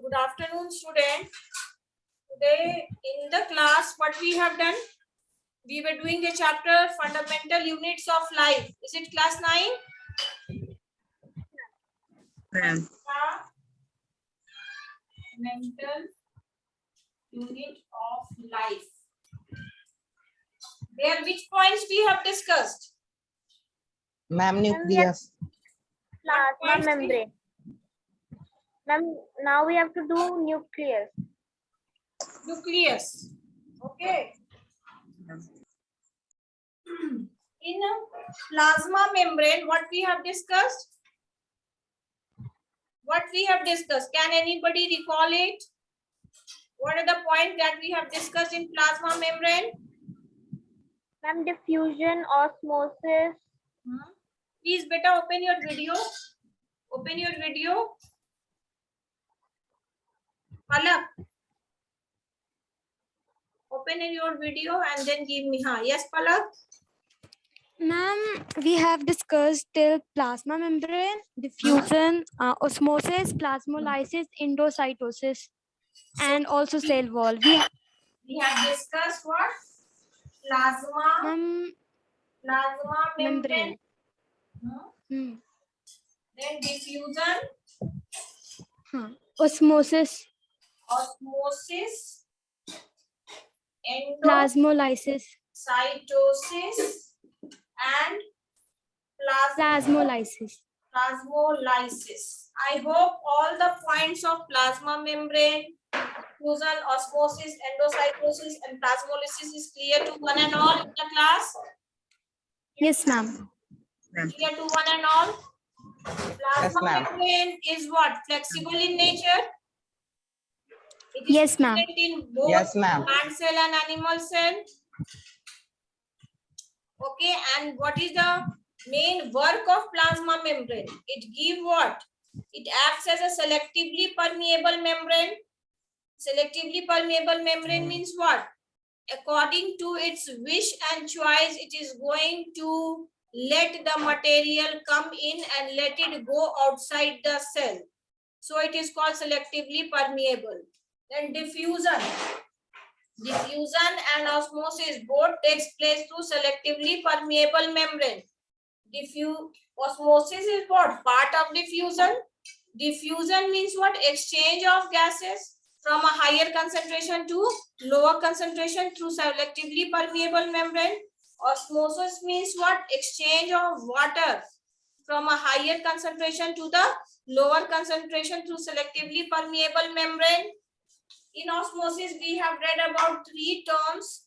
So good afternoon, students. Today in the class, what we have done? We were doing the chapter Fundamental Units of Life. Is it class 9? Ma'am. Fundamental Unit of Life. There, which points we have discussed? Ma'am, nucleus. Plasma membrane. Ma'am, now we have to do nucleus. Nucleus. Okay. In a plasma membrane, what we have discussed? What we have discussed? Can anybody recall it? What are the points that we have discussed in plasma membrane? Ma'am, diffusion, osmosis. Please, beta, open your video. Open your video. Pallavi, open in your video and then give me. Yes, Pallavi. Ma'am, we have discussed till plasma membrane, diffusion, osmosis, plasmolysis, endocytosis, and also cell wall. We have discussed what? Plasma membrane. membrane. Then diffusion, Osmosis, osmosis, plasmolysis, endocytosis, and plasmolysis. plasmolysis. I hope all the points of plasma membrane, diffusion, osmosis, endocytosis, and plasmolysis is clear to one and all in the class. Yes, ma'am. Clear to one and all. Yes, Plasma ma'am. membrane is what? Flexible in nature. It is Yes, ma'am. present in both Yes, ma'am. plant cell and animal cell. Okay, and what is the main work of plasma membrane? It gives what? It acts as a selectively permeable membrane. Selectively permeable membrane means what? According to its wish and choice, it is going to let the material come in and let it go outside the cell. So it is called selectively permeable. Then diffusion. Diffusion and osmosis both takes place through selectively permeable membrane. Osmosis is what? Part of diffusion. Diffusion means what? Exchange of gases from a higher concentration to lower concentration through selectively permeable membrane. Osmosis means what? Exchange of water from a higher concentration to the lower concentration through selectively permeable membrane. In osmosis, we have read about three terms: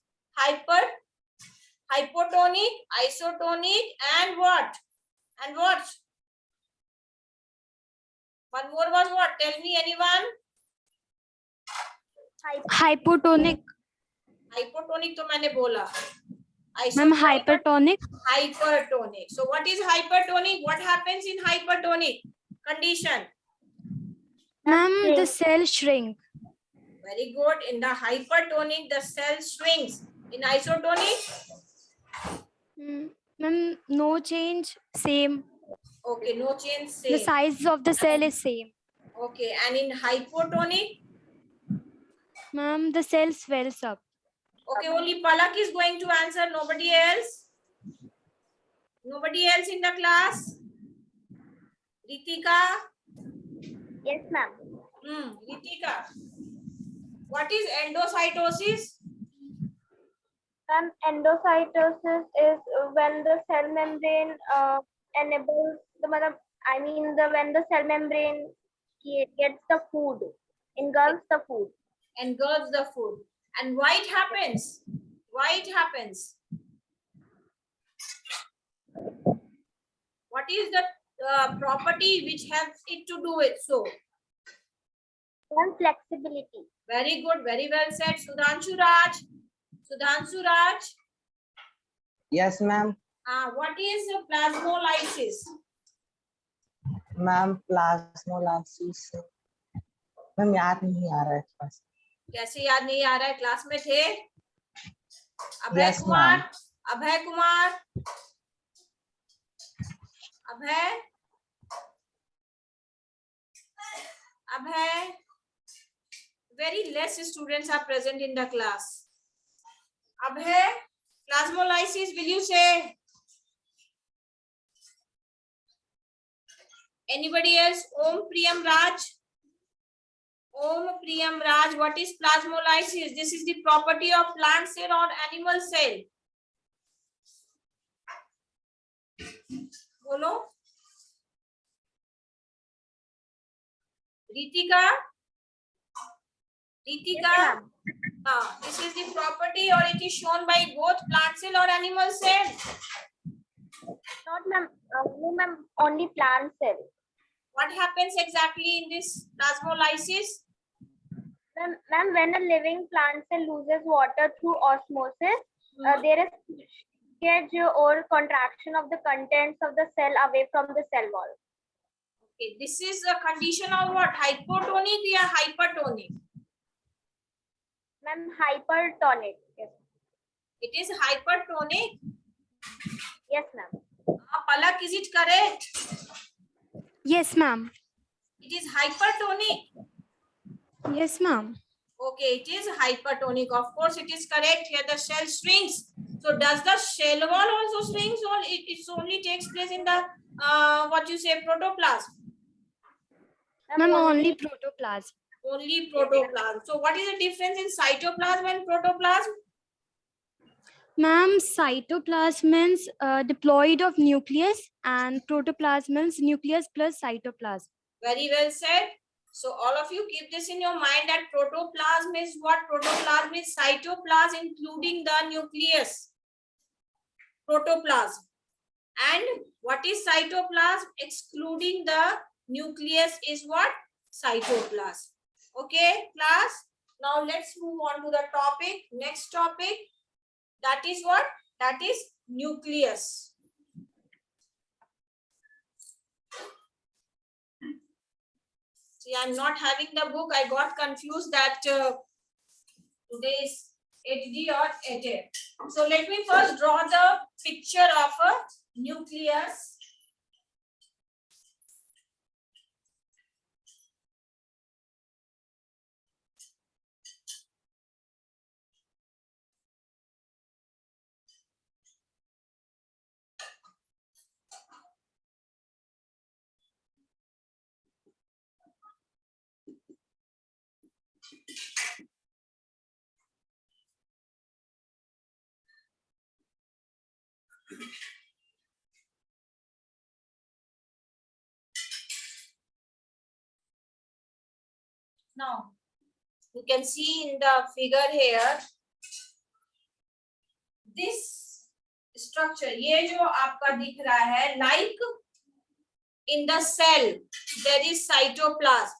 hypotonic, isotonic, and what? And what? One more was what? Tell me, anyone? Hypotonic. Hypotonic तो मैंने बोला. Ma'am, Isotonic. hypertonic. Hypertonic. So what is hypertonic? What happens in hypertonic condition? Ma'am, the cell shrink. Very good. In the hypertonic, the cell shrinks. In isotonic, Ma'am, no change, same. okay, no change. The Same. size of the cell is same. Okay, and in hypotonic, Ma'am, the cell swells up. okay, only Palak is going to answer. Nobody else. Nobody else in the class. Ritika. Yes, ma'am. Ritika. What is endocytosis? Ma'am, endocytosis is when the cell membrane enables when the cell membrane gets the food, engulfs the food. Engulfs the food. And why it happens? Why it happens? What is the property which helps it to do it so? And flexibility. Very good, very well said. Sudhanshu Raj. Sudhanshu Raj. Yes, ma'am. What is plasmolysis? Ma'am, plasmolysis. Ma'am, याद नहीं आ रहा है class. कैसे याद नहीं आ रहा है? Class में थे? अभय Yes, Kumar. ma'am. Abhay Kumar. Abhay. Abhay. Very less students are present in the class. अब है plasmolysis. Will you say? Anybody else? Om Priyam Raj. Om Priyam Raj. What is plasmolysis? This is the property of plant cell or animal cell. बोलो. Ritika. Ritika. This is the property, or it is shown by both plant cell or animal cell. Not ma'am, only plant cell. What happens exactly in this plasmolysis? Ma'am, when a living plant cell loses water through osmosis, there is leakage or contraction of the contents of the cell away from the cell wall. Okay, this is a condition of what? Hypotonic or hypertonic? Ma'am, hypertonic. Yes. It is hypertonic. Yes, ma'am. Palak, is it correct? Yes, ma'am. It is hypertonic. Yes, ma'am. Okay, it is hypertonic. Of course, it is correct. Here the shell shrinks. So does the shell wall also shrinks, or it only takes place in the what you say, protoplasm? Ma'am, only protoplasm. Only protoplasm. So what is the difference in cytoplasm and protoplasm? Ma'am, cytoplasm means diploid of nucleus, and protoplasm means nucleus plus cytoplasm. Very well said. So all of you keep this in your mind that protoplasm is what? Protoplasm is cytoplasm including the nucleus. Protoplasm. And what is cytoplasm? Excluding the nucleus is what? Cytoplasm. Okay, class. Now let's move on to the topic. Next topic. That is what? That is nucleus. See, I'm not having the book. I got confused that today is 8D or 8A. So let me first draw the picture of a nucleus. Now, you can see in the figure here, this structure, ये जो आपका दिख रहा है, like in the cell, there is cytoplasm.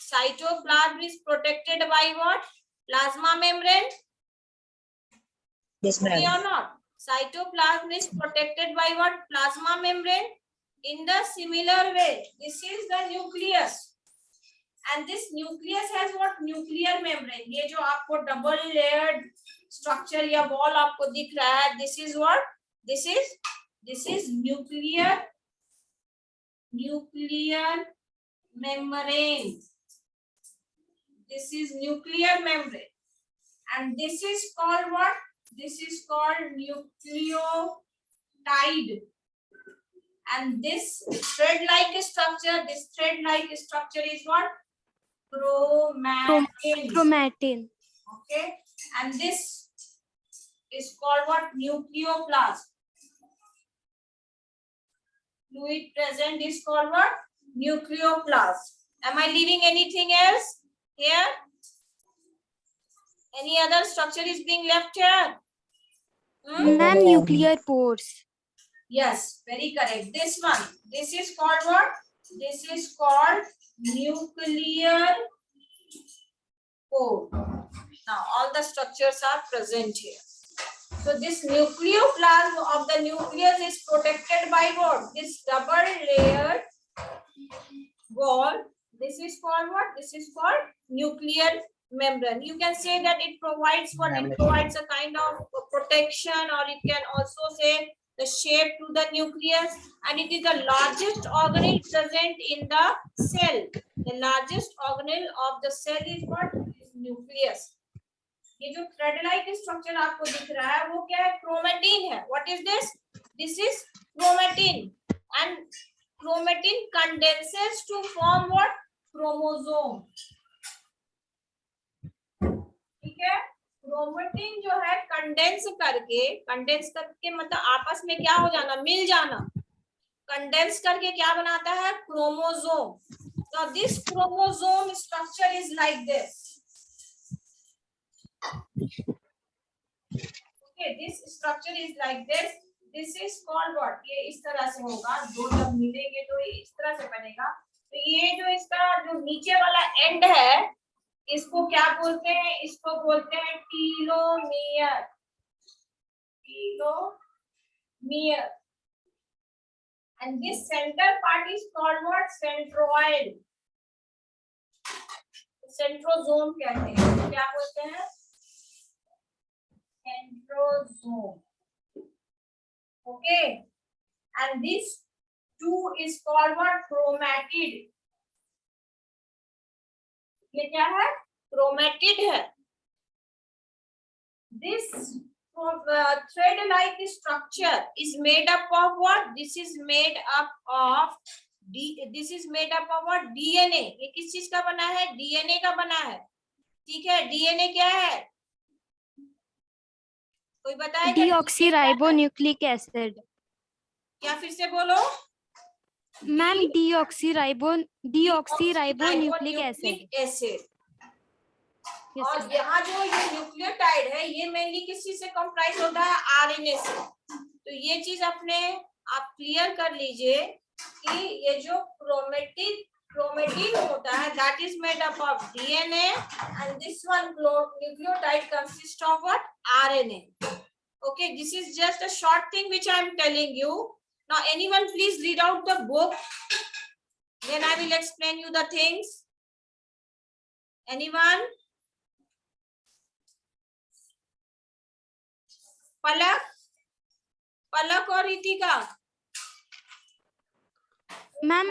Cytoplasm is protected by what? Plasma membrane? Yes, Agree ma'am. or not? Cytoplasm is protected by what? Plasma membrane. In the similar way, this is the nucleus. And this nucleus has what? Nuclear membrane. ये जो आपको double layered structure या wall आपको दिख रहा है, this is what? This is nuclear membrane. This is nuclear membrane. And this is called what? This is called nucleotide. And this thread-like structure is what? Chromatin. Chromatin. Okay. And this is called what? Nucleoplasm. Fluid present is called what? Nucleoplasm. Am I leaving anything else here? Any other structure is being left here? Ma'am, nuclear pores. Yes, very correct. This one. This is called what? This is called nuclear pore. Now, all the structures are present here. So, this nucleoplasm of the nucleus is protected by what? This double layered wall. This is called what? This is called nuclear membrane. You can say that it provides what? It provides a kind of protection, or you can also say the shape to the nucleus, and it is the largest organelle present in the cell. The largest organelle of the cell is what? Is nucleus. ये जो thread like structure आपको दिख रहा है वो क्या है? Chromatin है. What is this? This is chromatin. And chromatin condenses to form what? Chromosome. ठीक है. क्रोमेटिन जो है कंडेंस करके मतलब आपस में क्या हो जाना? मिल जाना. कंडेंस करके क्या बनाता है? Chromosome. So this chromosome structure is like this. Okay, this structure is like this. This is called what? ये इस तरह से होगा. दो जब मिलेंगे तो ये इस तरह से बनेगा. तो ये जो इसका जो नीचे वाला एंड है इसको क्या बोलते हैं? इसको बोलते हैं telomere. Telomere. And this center part is called what? Centroid. Centrosome कहते हैं. क्या बोलते हैं? Centrosome. Okay, and this two is called what? Chromatid. ये क्या है? Chromatid है. This thread-like structure is made up of what? This is made up of this is made up of what? DNA. ये किस चीज का बना है? DNA का बना है. ठीक है. DNA क्या है? कोई बताए? Deoxyribonucleic acid. क्या? फिर से बोलो. Ma'am deoxyribonucleic acid. और यहाँ जो ये न्यूक्लियोटाइड है ये मेनली किस चीज से कंप्राइज होता है? आरएनए से. तो ये चीज अपने आप क्लियर कर लीजिए कि ये जो क्रोमेटिन होता है that is made up of DNA and this one nucleotide consists of what? RNA. Okay, this is just a short thing which I am telling you. Now anyone please read out the book. Then I will explain you the things. Anyone? पलक और Ritika. Ma'am,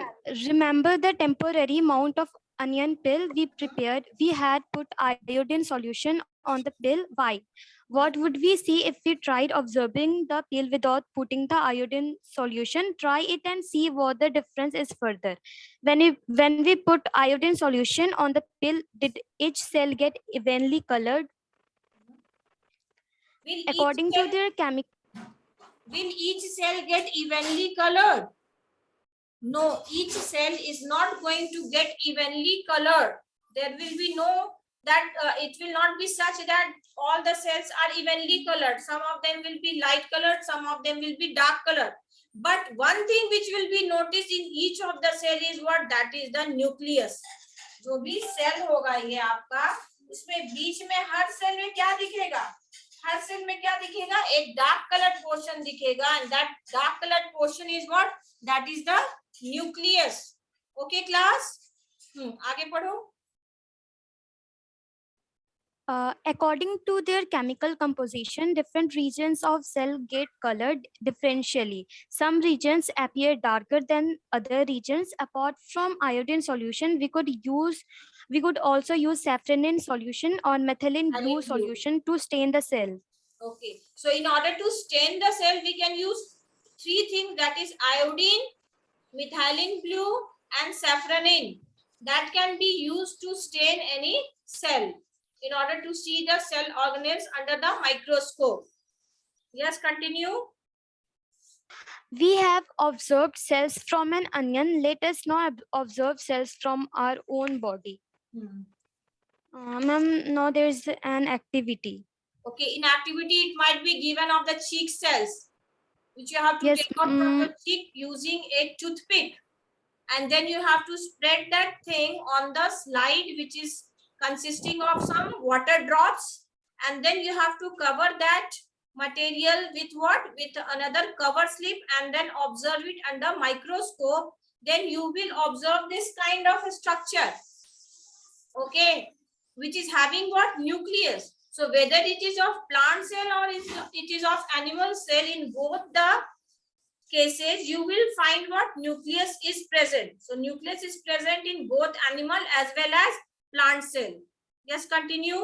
remember the temporary amount of onion pill we prepared? We had put iodine solution on the pill. Why? What would we see if we tried observing the pill without putting the iodine solution? Try it and see what the difference is further. When we put iodine solution on the pill, did each cell get evenly colored? According to their chemical. Will each cell get evenly colored? No, each cell is not going to get evenly colored. There will be no that it will not be such that all the cells are evenly colored. Some of them will be light colored, some of them will be dark colored. But one thing which will be noticed in each of the cell is what? That is the nucleus. जो भी cell होगा ये आपका, उसमें बीच में हर cell में क्या दिखेगा? हर सेल में क्या दिखेगा? एक डार्क कलर्ड पोर्शन दिखेगा. And that dark colored portion is what? That is the nucleus. Okay class? आगे पढ़ो. According to their chemical composition, different regions of cell get colored differentially. Some regions appear darker than other regions. Apart from iodine solution, we could also use safranin solution or methylene blue solution to stain the cell. Okay, so in order to stain the cell, we can use three things, that is iodine, methylene blue and safranin. That can be used to stain any cell in order to see the cell organelles under the microscope. Yes, continue. We have observed cells from an onion. Let us now observe cells from our own body. Ma'am, now there is an activity. Okay, in activity it might be given of the cheek cells, which you have to take out from the cheek using a toothpick, and then you have to spread that thing on the slide which is consisting of some water drops, and then you have to cover that material with what? With another cover slip, and then observe it under microscope. Then you will observe this kind of a structure, okay, which is having what? Nucleus. So whether it is of plant cell or it is of animal cell, in both the cases you will find what nucleus is present. So nucleus is present in both animal as well as plant cell. Yes, continue.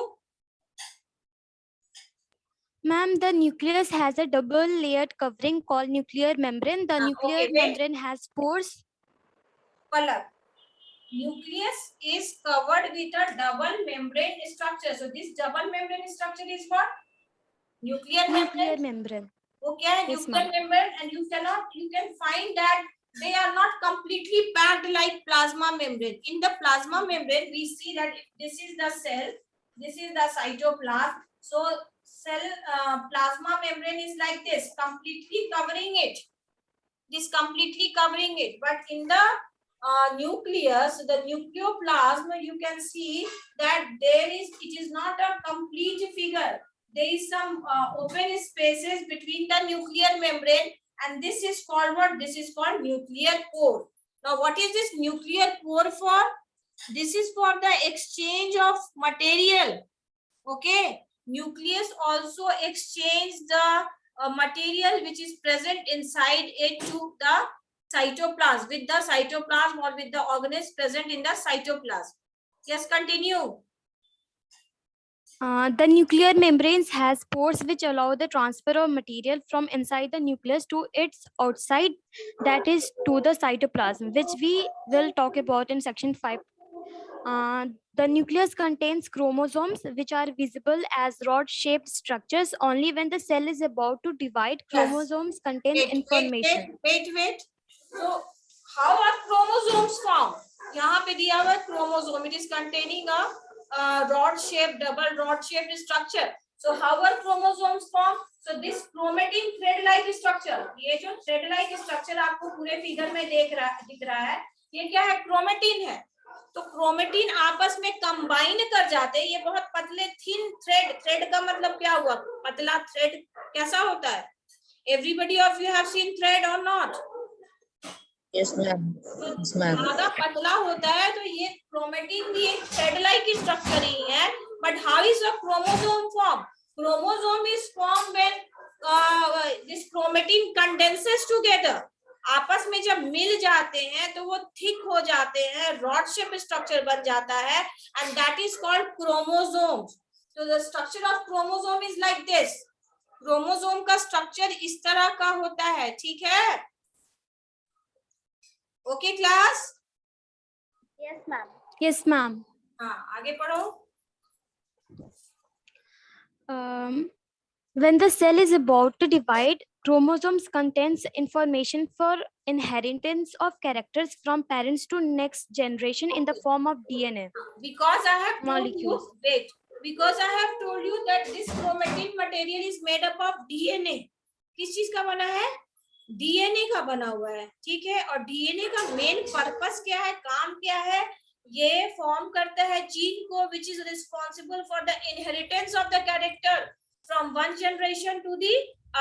Ma'am, the nucleus has a double layered covering called nuclear membrane. The nuclear Okay, wait. membrane has pores. Pallavi. Nucleus is covered with a double membrane structure. So this double membrane structure is what? Nuclear Nuclear membrane. membrane. Okay, Yes, nuclear ma'am. membrane, and you can find that they are not completely packed like plasma membrane. In the plasma membrane, we see that if this is the cell, this is the cytoplasm. So cell plasma membrane is like this, completely covering it. This completely covering it. But in the nucleus, the nucleoplasm, you can see that it is not a complete figure. There is some open spaces between the nuclear membrane, and this is called what? This is called nuclear pore. Now, what is this nuclear pore for? This is for the exchange of material. Okay, nucleus also exchange the material which is present inside it to the cytoplasm, with the cytoplasm or with the organism present in the cytoplasm. Yes, continue. The nuclear membranes has pores which allow the transfer of material from inside the nucleus to its outside, that is to the cytoplasm, which we will talk about in section 5. The nucleus contains chromosomes which are visible as rod-shaped structures only when the cell is about to divide. Yes. Chromosomes contain Wait. information. So how are chromosomes formed? यहाँ पे दिया हुआ chromosome. It is containing a rod-shaped, double rod-shaped structure. So how are chromosomes formed? So this chromatin thread-like structure. ये जो thread-like structure आपको पूरे figure में दिख रहा है, ये क्या है? Chromatin है. तो क्रोमेटिन आपस में कंबाइन कर जाते हैं. ये बहुत पतले थिन थ्रेड का मतलब क्या हुआ? पतला थ्रेड कैसा होता है? Everybody of you have seen thread or not? Yes, ma'am. Yes, ma'am. ज्यादा पतला होता है तो ये क्रोमेटिन भी एक थ्रेड लाइक स्ट्रक्चर ही है. But how is a chromosome form? Chromosome is form when this chromatin condenses together. आपस में जब मिल जाते हैं तो वो थिक हो जाते हैं, रॉड शेप स्ट्रक्चर बन जाता है, and that is called chromosome. तो the structure of chromosome is like this. Chromosome का स्ट्रक्चर इस तरह का होता है. ठीक है? Okay class? Yes, ma'am. Yes, ma'am. हाँ, आगे पढ़ो. When the cell is about to divide, chromosomes contains information for inheritance of characters from parents to next generation in the form of DNA. Because I have told Molecules. you, wait, because I have told you that this chromatin material is made up of DNA. किस चीज का बना है? DNA का बना हुआ है. ठीक है? और DNA का मेन पर्पस क्या है? काम क्या है? ये फॉर्म करता है जीन को, which is responsible for the inheritance of the character from one generation to the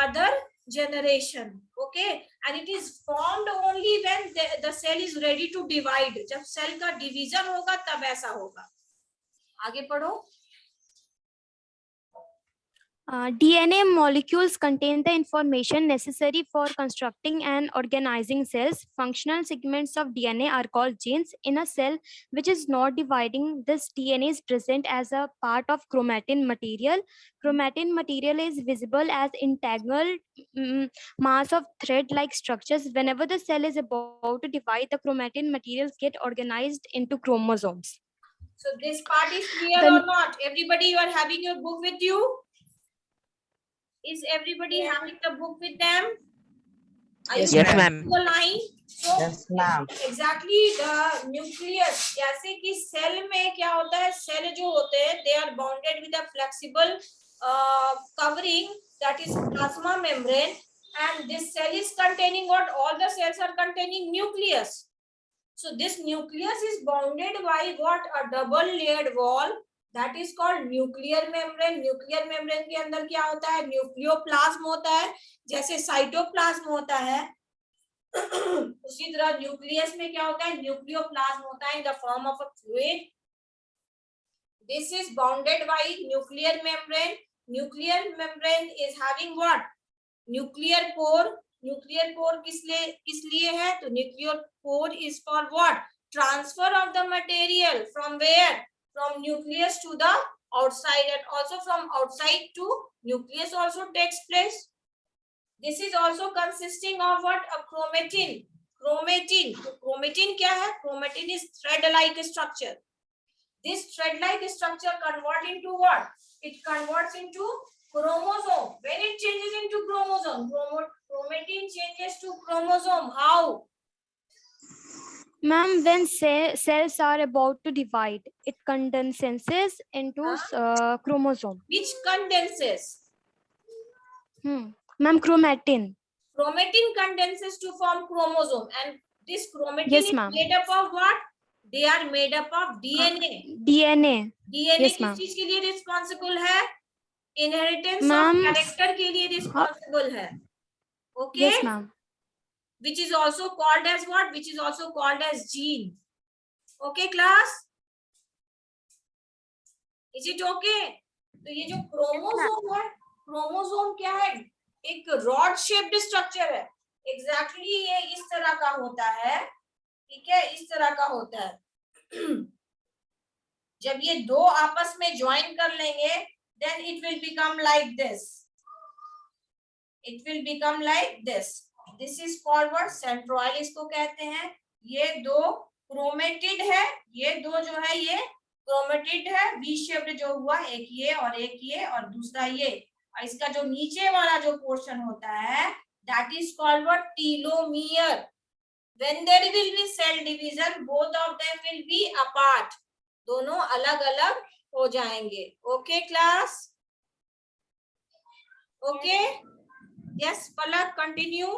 other generation. Okay, and it is formed only when the cell is ready to divide. जब cell का division होगा तब ऐसा होगा. आगे पढ़ो. DNA molecules contain the information necessary for constructing and organizing cells. Functional segments of DNA are called genes. In a cell which is not dividing, this DNA is present as a part of chromatin material. Chromatin material is visible as entangled mass of thread-like structures. Whenever the cell is about to divide, the chromatin materials get organized into chromosomes. So this part is clear or not? Everybody, you are having your book with you? Is everybody having the book with them? Yes, Yes, ma'am. ma'am. The line. So Yes, ma'am. exactly the nucleus. जैसे कि cell में क्या होता है? Cell जो होते हैं, they are bounded with a flexible covering, that is plasma membrane, and this cell is containing what? All the cells are containing nucleus. So this nucleus is bounded by what? A double layered wall. That is called nuclear membrane. Nuclear membrane के अंदर क्या होता है? Nucleoplasm होता है. जैसे cytoplasm होता है उसी तरह न्यूक्लियस में क्या होता है? न्यूक्लियोप्लाज्म होता है in the form of a fluid. This is bounded by nuclear membrane. Nuclear membrane is having what? Nuclear pore. Nuclear pore किस लिए है? तो nuclear pore is for what? Transfer of the material from where? From nucleus to the outside, and also from outside to nucleus also takes place. This is also consisting of what? A chromatin. Chromatin. तो chromatin क्या है? Chromatin is thread-like structure. This thread-like structure convert into what? It converts into chromosome. When it changes into chromosome, chromatin changes to chromosome. How? Ma'am, when cells are about to divide, it condenses into chromosome. Which condenses? Ma'am, chromatin. Chromatin condenses to form chromosome, and this chromatin Yes, is ma'am. made up of what? They are made up of DNA. DNA. DNA Yes, किस ma'am. चीज के लिए responsible है? Inheritance of Ma'am. Character के लिए responsible है. Okay. Yes, ma'am. Which is also called as what? Which is also called as gene. Okay, class? Is it okay? तो ये जो क्रोमोसोम है, क्रोमोसोम क्या है? एक रॉड शेप्ड स्ट्रक्चर है. एग्जैक्टली ये इस तरह का होता है. ठीक है, इस तरह का होता है. जब ये दो आपस में ज्वाइन कर लेंगे, then it will become like this. It will become like this. This is called what? Centroid इसको कहते हैं. ये दो क्रोमेटिड है. ये दो जो है ये क्रोमेटिड है. वी शेप्ड जो हुआ, एक ये और दूसरा ये. और इसका जो नीचे वाला जो पोर्शन होता है, that is called what? Telomere. When there will be cell division, both of them will be apart. दोनों अलग अलग हो जाएंगे. Okay, class? Okay. Yes, Palak, continue.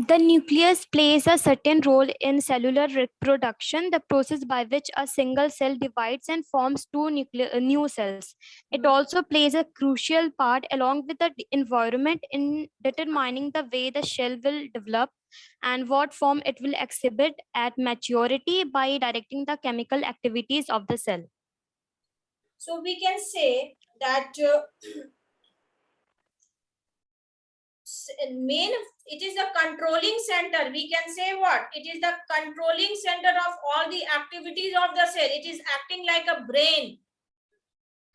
The nucleus plays a certain role in cellular reproduction, the process by which a single cell divides and forms two new cells. It also plays a crucial part along with the environment in determining the way the shell will develop and what form it will exhibit at maturity by directing the chemical activities of the cell. So we can say that it is the controlling center. We can say what? It is the controlling center of all the activities of the cell. It is acting like a brain.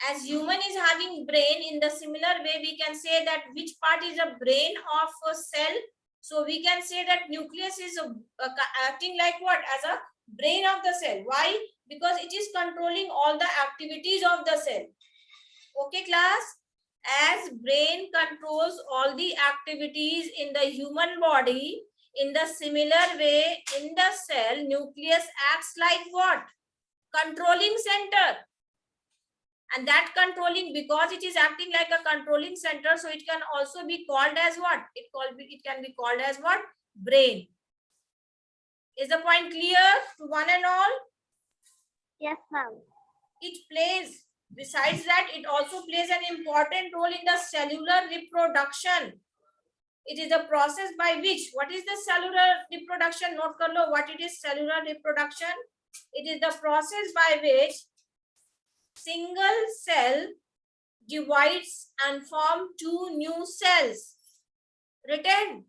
As human is having brain, in the similar way we can say that which part is a brain of a cell. So we can say that nucleus is acting like what? As a brain of the cell. Why? Because it is controlling all the activities of the cell. Okay, class? As brain controls all the activities in the human body, in the similar way, in the cell, nucleus acts like what? Controlling center. And that controlling, because it is acting like a controlling center, so it can also be called as what? It can be called as what? Brain. Is the point clear to one and all? Yes, ma'am. It plays, besides that, it also plays an important role in the cellular reproduction. It is the process by which, what is the cellular reproduction? Note kar lo, what it is cellular reproduction? It is the process by which single cell divides and form two new cells. Written.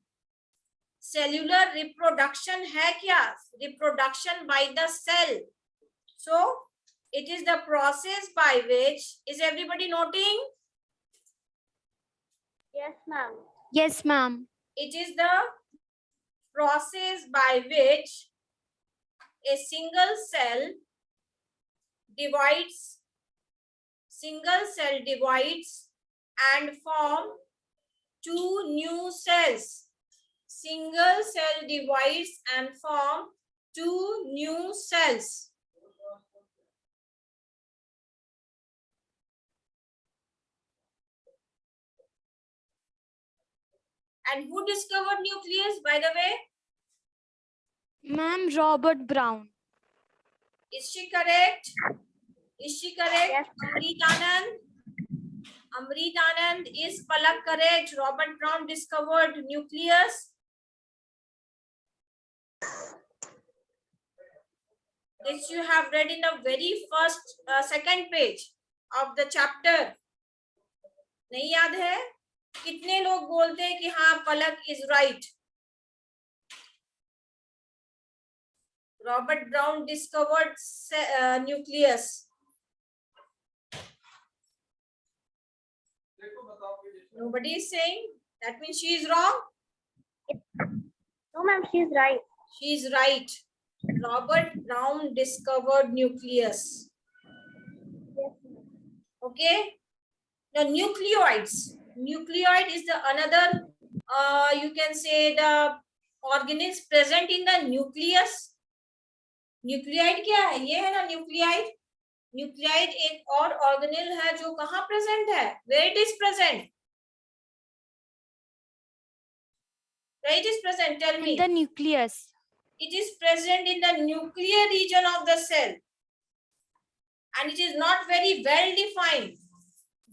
Cellular reproduction hai kya? Reproduction by the cell. So, it is the process by which, is everybody noting? Yes, ma'am. Yes, ma'am. It is the process by which a single cell divides and form two new cells. Single cell divides and form two new cells. And who discovered nucleus, by the way? Ma'am, Robert Brown. Is she correct? Is she correct? Yes. Amrit Anand, is Palak correct? Robert Brown discovered nucleus. This you have read in the very second page of the chapter. नहीं याद है? कितने लोग बोलते हैं कि हाँ Palak is right? Robert Brown discovered nucleus. Nobody is saying. That means she is wrong. No, ma'am, she is right. She is right. Robert Brown discovered nucleus. Yes. Okay. The nucleoids. Nucleoid is the another. You can say the organisms present in the nucleus. Nuclide क्या है? ये है ना nuclide. Nuclide एक और organelle है जो कहाँ प्रेजेंट है? Where it is present? Where it is present? Tell me. In the nucleus. It is present in the nuclear region of the cell, and it is not very well defined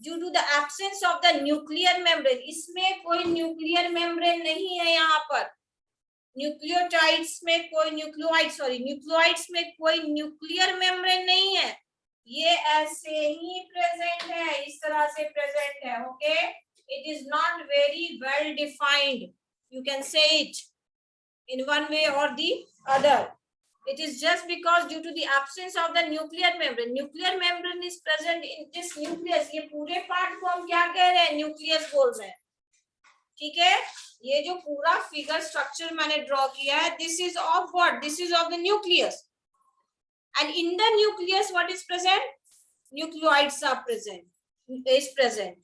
due to the absence of the nuclear membrane. इसमें कोई nuclear membrane नहीं है यहाँ पर. Nucleotides में कोई nucleoids में कोई न्यूक्लियर मेम्ब्रेन नहीं है. ये ऐसे ही प्रेजेंट है, इस तरह से प्रेजेंट है. Okay, it is not very well defined. You can say it in one way or the other. It is just because due to the absence of the nuclear membrane. Nuclear membrane is present in this nucleus. ये पूरे part को हम क्या कह रहे हैं? Nucleus बोल रहे हैं. ठीक है, ये जो पूरा फिगर स्ट्रक्चर मैंने ड्रॉ किया है, this is of what? This is of the nucleus. And in the nucleus what is present? Nucleoids are present.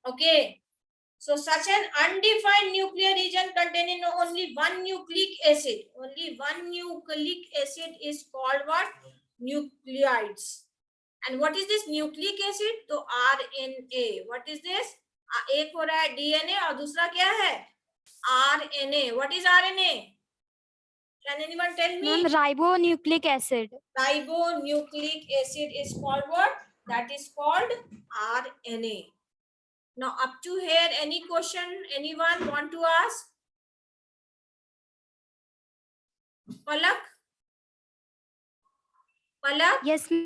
Okay. So such an undefined nuclear region containing only one nucleic acid. Only one nucleic acid is called what? Nucleids. And what is this nucleic acid? तो RNA. What is this? एक हो रहा है DNA और दूसरा क्या है? RNA. What is RNA? Can anyone tell me? Ma'am, ribonucleic acid. Ribonucleic acid is called what? That is called RNA. Now up to here, any question anyone want to ask? Palak? Yes,